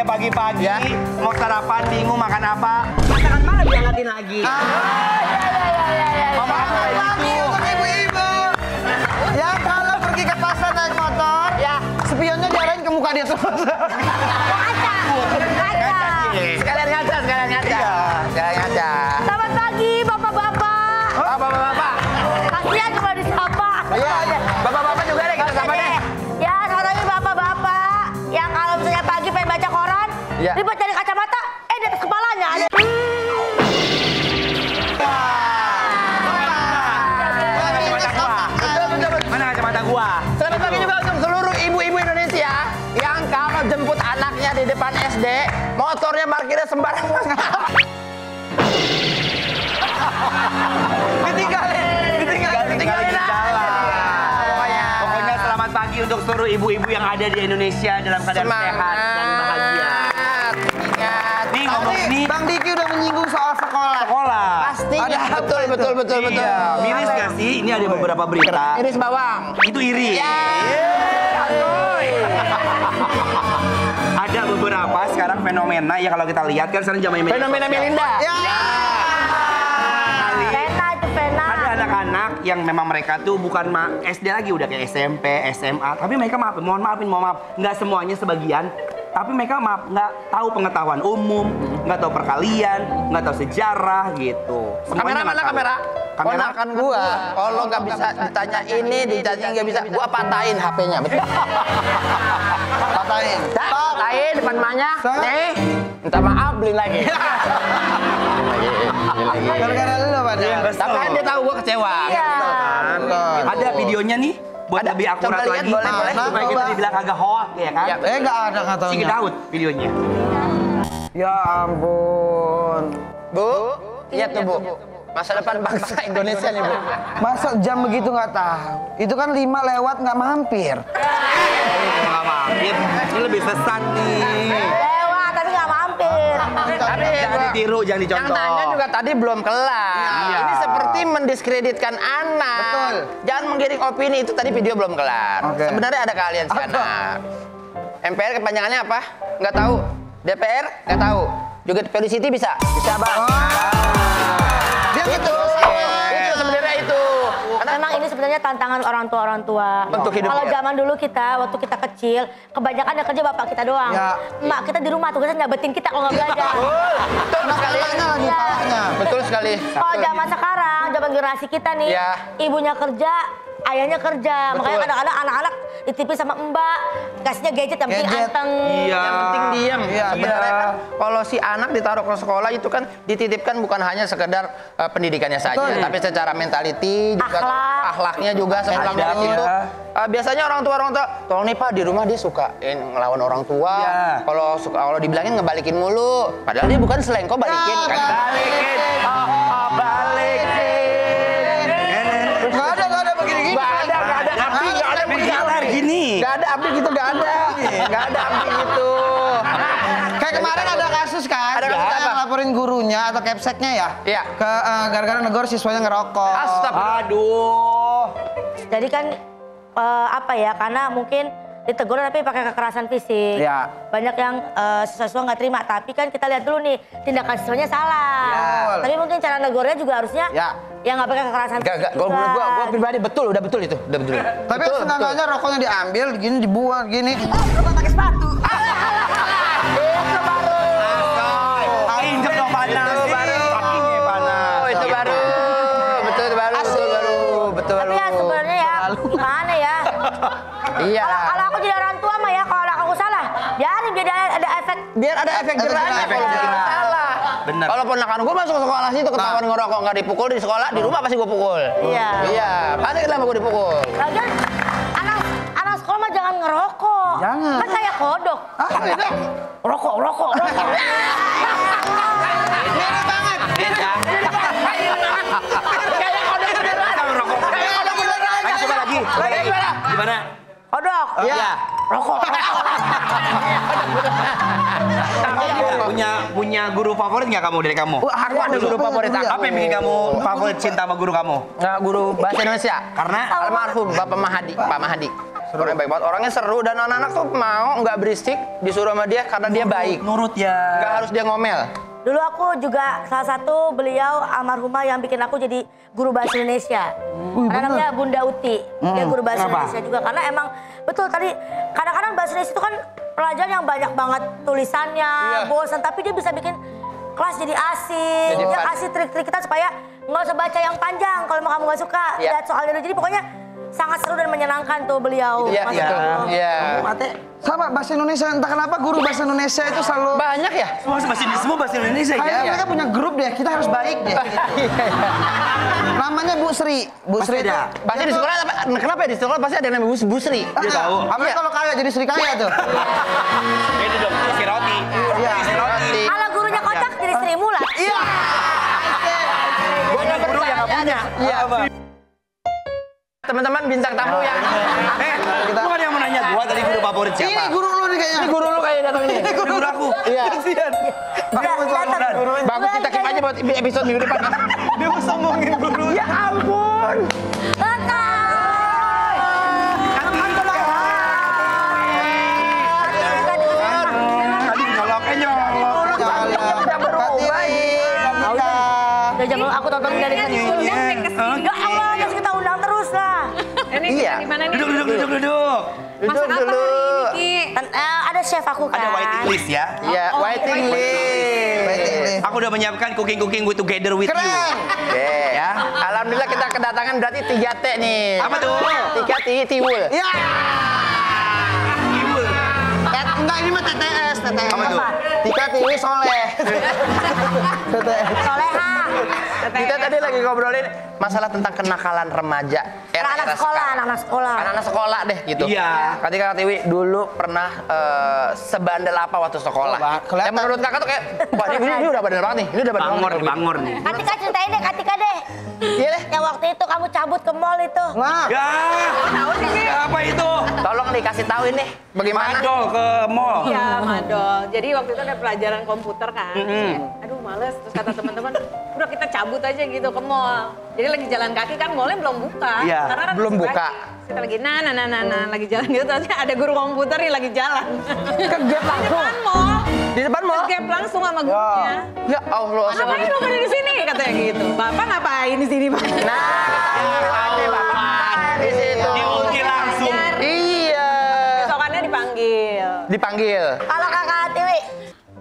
pagi-pagi Ya. mau sarapan bingung makan apa. Masakan mana diangkatin lagi? Mau makan apa Pagi itu? untuk ibu-ibu. Ya kalau pergi ke pasar naik motor, ya spionnya diarahin ke muka dia terus. Ngaca. Sekalian ngaca, sekalian ngaca. Sekalian ngaca. Selamat pagi, bapak-bapak. Bapak-bapak. Kasihan cuma disapa. Iya, bapak-bapak juga deh kita sapa deh. Ya, selamat pagi bapak-bapak. Yang kalau misalnya pagi pengen baca koran, Iya. ribet cari kacamata, di atas kepalanya ada. Mana kacamata gua? Selamat pagi juga untuk seluruh ibu-ibu Indonesia yang kalau jemput anaknya di depan SD, motornya parkirnya sembarangan. Ditinggalin di jalan. Pokoknya selamat pagi untuk seluruh ibu-ibu yang ada di Indonesia dalam keadaan sehat dan bahagia. Ingat. Nih ngomong nih. Bang Diki udah menyinggung soal sekolah. Sekolah. Pasti. Betul. Iya. Miris gak sih? Ini ada beberapa berita. Iris bawang. Itu iri. Ada beberapa sekarang fenomena ya kalau kita lihat kan sekarang zamannya media Fenomena sosial. Melinda. Pena itu pena. Ada anak-anak yang memang mereka tuh bukan SD lagi udah kayak SMP, SMA, tapi mereka mohon maaf, nggak semuanya sebagian, tapi mereka nggak tahu pengetahuan umum, nggak tahu perkalian, nggak tahu sejarah gitu. Kamera mana kamera? Kamera Ponakan gua, kalau nggak bisa ditanya ini, ditanya nggak bisa, gua patahin HP-nya, betul? Patahin. Patahin depan emaknya. Nih, minta maaf beli lagi. Gara-gara lu pada. Tapi kan dia tahu gua kecewa. Iya. Ada videonya nih buat Ada, lebih akurat coba lihat, lagi, boleh. supaya kita dibilang agak hoak ya kan? Ya, nggak ada katanya. Sigi Daud videonya. Ya ampun. Bu, lihat tuh Bu. Masa depan bangsa Indonesia nih Bu. Masa jam begitu nggak tahu? Itu kan 5 lewat nggak mampir. Nggak mampir, ini lebih sesat nih. Lewat tapi nggak mampir. Tapi Jangan ditiru, jangan yang dicontoh. tanya juga tadi belum kelar. Iya. Ini seperti mendiskreditkan anak. Betul. Jangan menggiring opini, itu tadi video belum kelar. Sebenarnya ada keahlian si anak. MPR kepanjangannya apa? Nggak tahu. DPR nggak tahu. Juga Felicity bisa? Bisa Bang. Dia itu sebenarnya itu. Memang ini sebenarnya tantangan orang tua. Untuk hidup Kalau ya. zaman dulu waktu kita kecil, kebanyakan yang kerja bapak kita doang. Ya. Emak kita di rumah tugasnya nyabetin kita kalau nggak belajar. Betul sekali. Iya. Betul sekali. Kalau zaman sekarang, zaman generasi kita nih, Ya. ibunya kerja, ayahnya kerja. Makanya kadang-kadang anak-anak ditipin sama mbak, kasihnya gadget yang penting anteng. Iya. Yang penting diam. Iya. Sebenarnya kan kalau si anak ditaruh ke sekolah itu kan dititipkan bukan hanya sekedar pendidikannya saja, tapi secara mentality juga akhlaknya juga sepulang Adab, dari situ. ya. Biasanya orang tua tolong nih Pak di rumah dia suka ngelawan orang tua. Iya. Kalau dibilangin ngebalikin mulu, padahal dia bukan selengko balikin kan. Balikin, balikin. Nggak ada begini-gini. Nggak ada. Tapi nggak ada berjalan gini. Nggak ada update gitu, nggak ada. Nggak ada update gitu. Kayak kemarin ada kasus kan, Ada kasus yang apa? laporin gurunya atau capseknya ya, Iya. ke gara-gara negor siswanya ngerokok. Astagfirullah. Aduh. Jadi kan karena mungkin ditegur tapi pakai kekerasan fisik. Ya. Banyak yang siswa nggak terima, tapi kan kita lihat dulu nih tindakan siswanya salah. Tapi mungkin cara negornya juga harusnya ya nggak pakai kekerasan fisik. Gua pribadi udah betul itu, udah betul. Tapi senangnya rokoknya diambil, gini dibuang, gini. Pakai sepatu. Injek dong panas. Kakinya panas. Itu baru. Tapi ya sebenarnya ya gimana ya? Iya. Kalau aku jadi orang tua mah ya, kalau anak aku salah, biarin jadi ada efek. Biar ada efek jerahnya efek kalau jerah. salah. Bener. Kalau ponakan gue masuk sekolah situ ketahuan ngerokok nggak dipukul di sekolah, di rumah pasti gue pukul. Iya. Iya, pasti kenapa gue dipukul. Lagian anak sekolah mah jangan ngerokok. Jangan. Kan kayak kodok. Rokok. Mirip banget. Kayak kodok beneran. Kayak kodok beneran. Ayo coba lagi. Gimana? Kodok. Iya. Rokok. Punya guru favorit nggak kamu dari kamu? Aku ada guru favorit aku. Apa yang bikin kamu favorit cinta sama guru kamu? Guru bahasa Indonesia. Karena Almarhum Bapak Mahadi, Pak Mahadi. Orangnya baik banget, orangnya seru dan anak-anak tuh mau nggak berisik disuruh sama dia karena dia baik. Nurut ya. Nggak harus dia ngomel. Dulu aku juga salah satu beliau almarhumah yang bikin aku jadi guru bahasa Indonesia. Karena namanya Bunda Uti. Dia guru bahasa Indonesia juga. Karena emang betul tadi kadang-kadang bahasa Indonesia itu kan pelajaran yang banyak banget tulisannya, bosan. Tapi dia bisa bikin kelas jadi asik. Dia kasih trik-trik kita supaya nggak usah baca yang panjang. Kalau kamu nggak suka lihat soalnya. Jadi pokoknya sangat seru dan menyenangkan tuh beliau. Iya. Sama bahasa Indonesia, entah kenapa guru bahasa Indonesia itu selalu Banyak ya? Semua bahasa Indonesia kayak ya. mereka punya grup deh, kita harus baik deh. Namanya Bu Sri. Bu Sri itu. Pasti di sekolah, kenapa ya di sekolah pasti ada yang namanya Bu Sri? Dia tahu. Apalagi kalau kaya jadi Sri kaya tuh. Ini dong, isi roti. Iya. Isi roti. Kalau gurunya kocak jadi Sri Mulat. Iya. Gue ada guru yang nggak punya. Iya. Teman-teman bintang tamu yang Bukan yang mau nanya gua tadi guru favorit siapa? Ini guru lu nih kayaknya. ini guru lu kayak datang ini. Ini guru aku. Iya. Kasihan. Bagus kita keep aja buat episode minggu depan. Dia mau sombongin guru. Ya ampun. Tadi nyoloknya nyolok. Udah berubah. Aku tonton dari tadi. Ya Allah, terus kita undang terus lah. Iya. Duduk. Duduk dulu. Ada chef aku kan. Ada waiting list ya. Iya, waiting list. Aku udah menyiapkan cooking with together with you. Keren. Oke. Ya. Alhamdulillah kita kedatangan berarti 3T nih. Apa tuh? 3 tiwul. Iya. Enggak, ini mah TTS. Apa tuh? 3 tiwi soleh. TTS. Soleha. Kita tadi lagi ngobrolin masalah tentang kenakalan remaja. Anak sekolah. Anak-anak sekolah deh gitu. Iya. Ketika Kak Tiwi dulu pernah sebandel apa waktu sekolah? Kelihatan. Menurut kakak tuh kayak, wah ini udah bandel banget nih. Ini udah bandel banget. Bangor nih. Katika ceritain deh, Katika deh. Iya deh. Yang waktu itu kamu cabut ke mall itu. Nah, Ya. Apa itu? Tolong dikasih tahu ini bagaimana? Madol ke mall. Iya, madol. Jadi waktu itu ada pelajaran komputer kan. Aduh males, terus kata teman-teman, udah kita cabut aja gitu ke mall. Jadi lagi jalan kaki kan mallnya belum buka. Iya, Karena kan belum masih buka. pagi. Kita lagi lagi jalan gitu, terus ada guru komputer nih lagi jalan. Ke gap Di langsung. depan mall. Di depan mall? Ke gap langsung sama gurunya. Ya Allah. Ngapain lu pada di sini? Katanya gitu. Bapak ngapain di sini, Pak? Nah, ada bapak di situ. Diuji langsung. Iya. Besokannya dipanggil. Dipanggil. Kalau kakak Tiwi,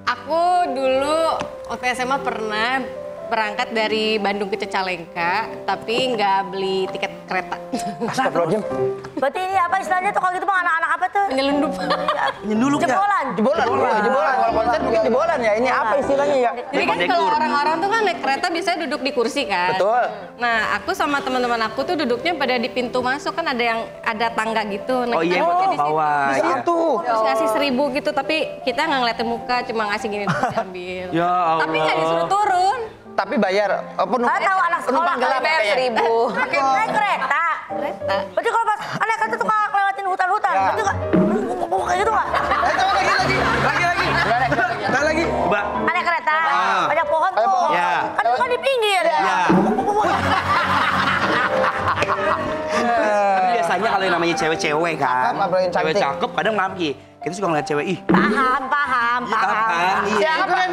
Aku dulu waktu SMA pernah berangkat dari Bandung ke Cicalengka, tapi nggak beli tiket kereta. Astagfirullahaladzim. berarti ini apa istilahnya tuh kalau gitu bang anak-anak apa tuh? Penyelundup. Nyenduluk ya. Jebolan. Jebolan. Kalau konser mungkin jebolan ya. Ini apa istilahnya ya? Jadi kan kalau orang-orang tuh kan naik kereta biasanya duduk di kursi kan. Betul. Nah, aku sama teman-teman aku tuh duduknya pada di pintu masuk kan ada tangga gitu. Nah, Oh iya, kita duduknya di situ. bawah. Bisa Iya. tuh. Terus ngasih 1.000 gitu, tapi kita nggak ngeliatin muka, cuma ngasih gini terus diambil. Ya Allah. Tapi nggak disuruh turun. Tapi bayar Saya tahu anak sekolah gelap bayar kayaknya. 1.000. Pakai naik kereta. Kereta. Berarti kalau pas anak kereta tuh kalau lewatin hutan-hutan, berarti nggak kayak gitu nggak? lagi. Mbak. Naik kereta, banyak pohon tuh. Ya. Kan itu kan di pinggir. Ya. Tapi biasanya kalau yang namanya cewek-cewek kan, Cakep, apalagi cewek cantik. cakep kadang ngaki. Kita suka ngeliat cewek, ih. Paham. Iya. Siapa kan?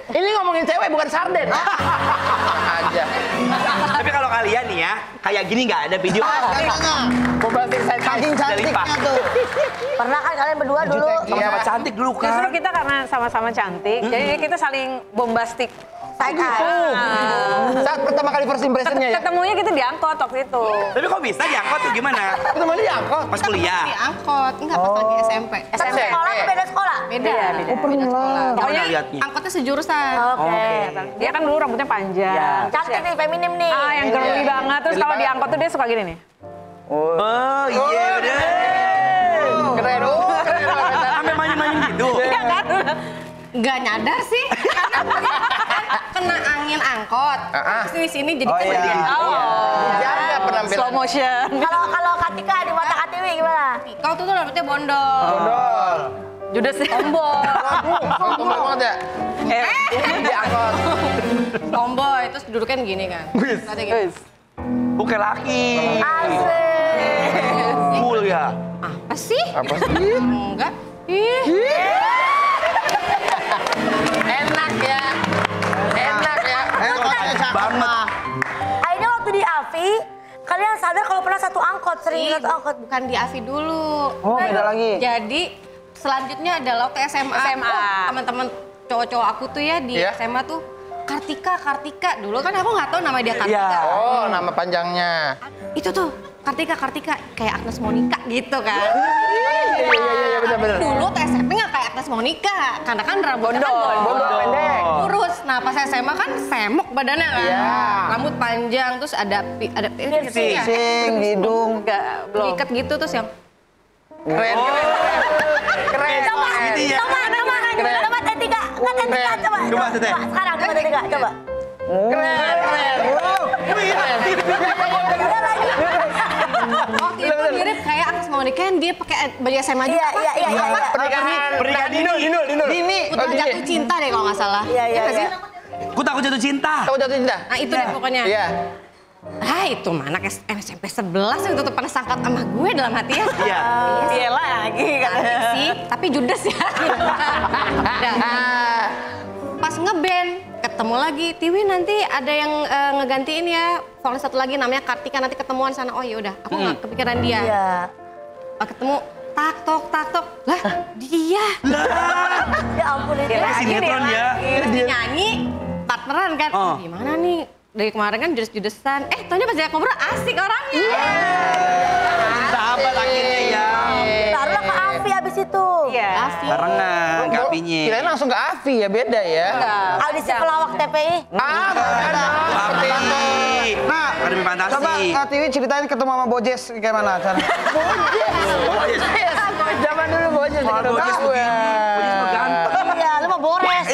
Ini ngomongin cewek bukan sarden. Aja. Tapi kalau kalian nih ya, kayak gini nggak ada video. Saking cantiknya tuh. Pernah kan kalian berdua dulu? Sama-sama cantik dulu kan. Justru kita karena sama-sama cantik, jadi kita saling bombastik. Saat pertama kali first impression-nya ya. Ketemunya kita diangkot waktu itu. Tapi kok bisa diangkot tuh gimana? Ketemu dia angkot. Pas kuliah. Di angkot, enggak pas lagi SMP. Satu sekolah atau beda sekolah? Beda. Beda. Beda sekolah. Pokoknya lihatnya. Angkotnya sejurusan. Oke. Dia kan dulu rambutnya panjang. Cantik nih, feminim nih. Yang girly banget. Terus kalau diangkot tuh dia suka gini nih. Oh iya udah. Keren. Sampai main-main gitu. Iya kan? Nggak nyadar sih. Kena angin angkot. Terus di sini jadi kejadian. Jaga penampilan. Slow motion. Kalau Katika di mata Katiwi gimana? Kau tuh rambutnya bondol. Bondol. Judes sih. Tomboy. Tomboy banget ya. Dia angkot. Tomboy, terus duduknya gini kan. Nanti gini. Oke laki. Asik. Cool ya. Apa sih? Apa sih? Enggak. Ih. Enak ya. Enak ya. Banget. Akhirnya waktu di AVI, kalian sadar kalau pernah satu angkot, sering Ih, satu angkot. bukan di AVI dulu. Oh, beda lagi. Jadi selanjutnya adalah waktu SMA. SMA. Oh, teman-teman cowok-cowok aku tuh ya di Iya. SMA tuh Kartika. Dulu kan aku nggak tahu nama dia Kartika. Iya. Oh, nama panjangnya. Itu tuh Kartika kayak Agnes Monica gitu kan. Iya, benar-benar. Dulu tuh SMP nggak kayak Agnes Monica, karena kan rambutnya kan Bondol pendek. kurus. Nah pas SMA kan semok badannya kan, Iya. rambut panjang terus ada piercing ya? Piercing, hidung. Enggak, belum. Diikat gitu terus yang Keren. Coba, Gitu ya. coba, Tetika. Enggak, Tetika, coba. Coba, Tete. Sekarang, coba Tetika, coba. Keren. oh itu mirip kayak Agnes Monica yang dia pakai baju SMA juga. Iya. Pernikahan Dini. Putra jatuh cinta deh kalau nggak salah. Iya. nggak sih? Ku takut jatuh cinta. Tahu jatuh cinta? Nah itu deh pokoknya. Iya. Ah itu mah anak SMP 11 itu tuh pada sangkat sama gue dalam hati ya. Iya. Iya lagi kan. Cantik sih, tapi judes ya. Udah. Pas ngeband, ketemu lagi, Tiwi nanti ada yang ngegantiin ya. Vokalis satu lagi namanya Kartika, nanti ketemuan sana. Oh ya udah, aku nggak kepikiran dia. Iya. Ketemu, tak tok. Lah, dia. Ya ampun itu. Kayak sinetron ya. Terus dia nyanyi, partneran kan. Oh. Gimana nih? Dari kemarin kan judes-judesan. Taunya pas dia ngobrol asik orangnya. Sahabat akhirnya ya. Barulah ke AVI abis itu. Iya. Asik. Barengan kapinya. Kirain langsung ke Avi ya, beda ya. Audisi pelawak TPI. Bukan. Api. Nah, Akademi Fantasi. coba Tiwi ceritain ketemu sama Bojes kayak mana cara? Zaman dulu Bojes Bojes begini. Bojes mah ganteng. Iya, lu mah bores.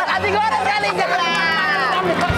Hati gue ada kali jangan.